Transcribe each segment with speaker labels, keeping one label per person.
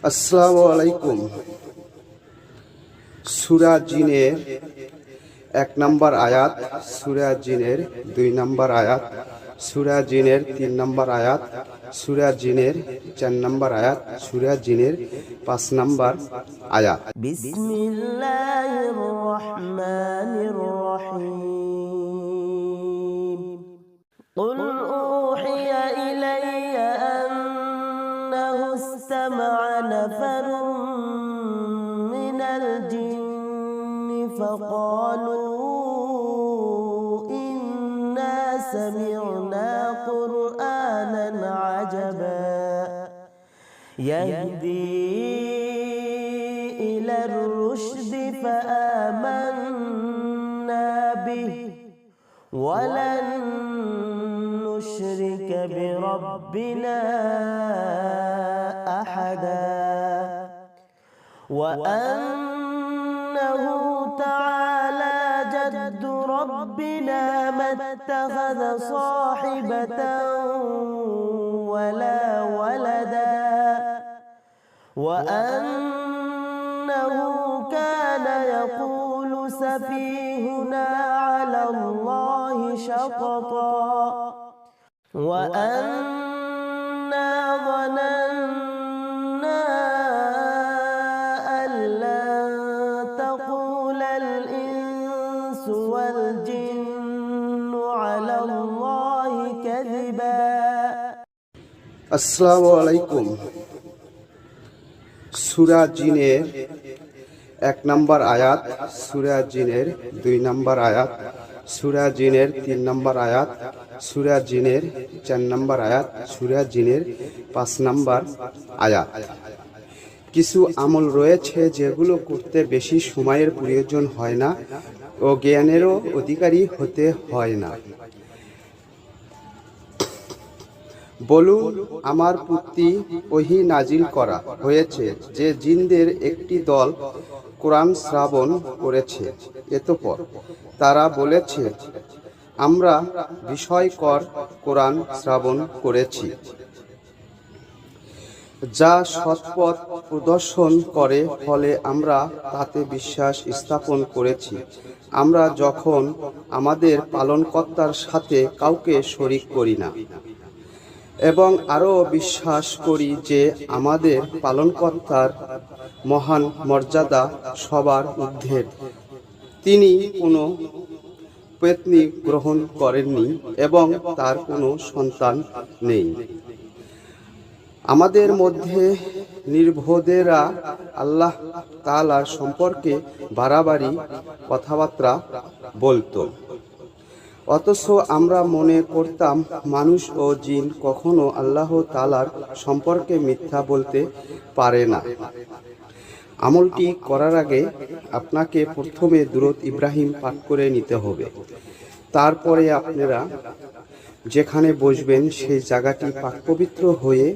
Speaker 1: আসসালামু আলাইকুম। সূরা জিনের 1 নম্বর আয়াত, সূরা জিনের 2 নম্বর আয়াত, সূরা জিনের 3 নম্বর আয়াত, সূরা জিনের 4 নম্বর আয়াত, সূরা জিনের 5 নম্বর আয়াত।
Speaker 2: বিসমিল্লাহির রহমানির রহিম। কুল উহিয়া ইলাইয়া আন্নাহু ইসতামা'a নাফারুম মিনাল জিন্নি ফাকালু ইন্না সামি'না কুরআনান আজাবা ইয়াহদি إلى الرشد فآمنا به ولن نشرك بربنا أحدا وأنه تعالى جد ربنا ما اتخذ صاحبة ولا ولدا وأنه كان يقول سفيهنا على الله شططا وأنا ظننا أن لن تقول الإنس والجن على الله كذبا.
Speaker 1: আসসালামু আলাইকুম। সূরা জিনের 1 নম্বর আয়াত, সূরা জিনের 2 নম্বর আয়াত, সূরা জিনের 3 নম্বর আয়াত, সূরা জিনের 4 নম্বর আয়াত, সূরা জিনের 5 নম্বর আয়াত। কিছু আমল রয়েছে যেগুলো করতে বেশি সময়ের প্রয়োজন হয় না ও জ্ঞানেরও অধিকারী হতে হয় না। বলুন, আমার প্রতি ওহী নাজিল করা হয়েছে যে জিনদের একটি দল কোরআন শ্রবণ করেছে। এতপর তারা বলেছে, আমরা বিস্ময়কর কোরআন শ্রবণ করেছি যা সৎপথ প্রদর্শন করে, ফলে আমরা তাতে বিশ্বাস স্থাপন করেছি। আমরা যখন আমাদের পালনকর্তার সাথে কাউকে শরীক করি না এবং আরও বিশ্বাস করি যে আমাদের পালনকর্তার মহান মর্যাদা সবার ঊর্ধ্বে। তিনি কোনো পত্নী গ্রহণ করেননি এবং তার কোনো সন্তান নেই। আমাদের মধ্যে নির্বোধেরা আল্লাহ তাআলার সম্পর্কে বাড়াবাড়ি কথাবার্তা বলতো, অথচ আমরা মনে করতাম মানুষ ও জিন কখনো আল্লাহ তাআলার সম্পর্কে মিথ্যা বলতে পারে না। আমলটি করার আগে আপনাকে প্রথমে দুরূদ ইব্রাহিম পাঠ করে নিতে হবে। তারপরে আপনারা যেখানে বসবেন সেই জায়গাটি পাক পবিত্র হয়ে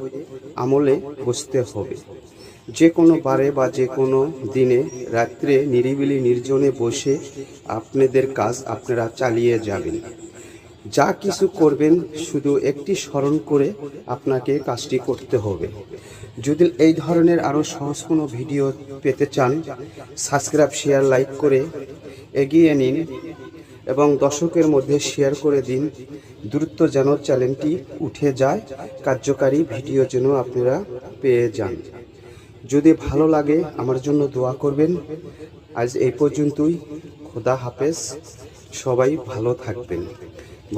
Speaker 1: আমলে বসতে হবে। যে কোনো বারে বা যে কোনো দিনে রাত্রে নিরিবিলি নির্জনে বসে আপনাদের কাজ আপনারা চালিয়ে যাবেন। যা কিছু করবেন শুধু একটি স্মরণ করে আপনাকে কাজটি করতে হবে। যদি এই ধরনের আরও সহজ কোনো ভিডিও পেতে চান, সাবস্ক্রাইব, শেয়ার, লাইক করে এগিয়ে নিন এবং দর্শকের মধ্যে শেয়ার করে দিন। দ্রুত যেন চ্যানেলটি উঠে যায়, কার্যকারী ভিডিও যেন আপনারা পেয়ে যান। যদি ভালো লাগে আমার জন্য দোয়া করবেন। আজ এই পর্যন্তই। খোদা হাফেজ। সবাই ভালো থাকবেন।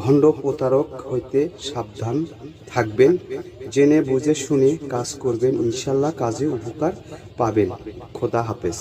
Speaker 1: ভণ্ড প্রতারক হইতে সাবধান থাকবেন। জেনে বুঝে শুনে কাজ করবেন, ইনশাল্লাহ কাজে উপকার পাবেন। খোদা হাফেজ।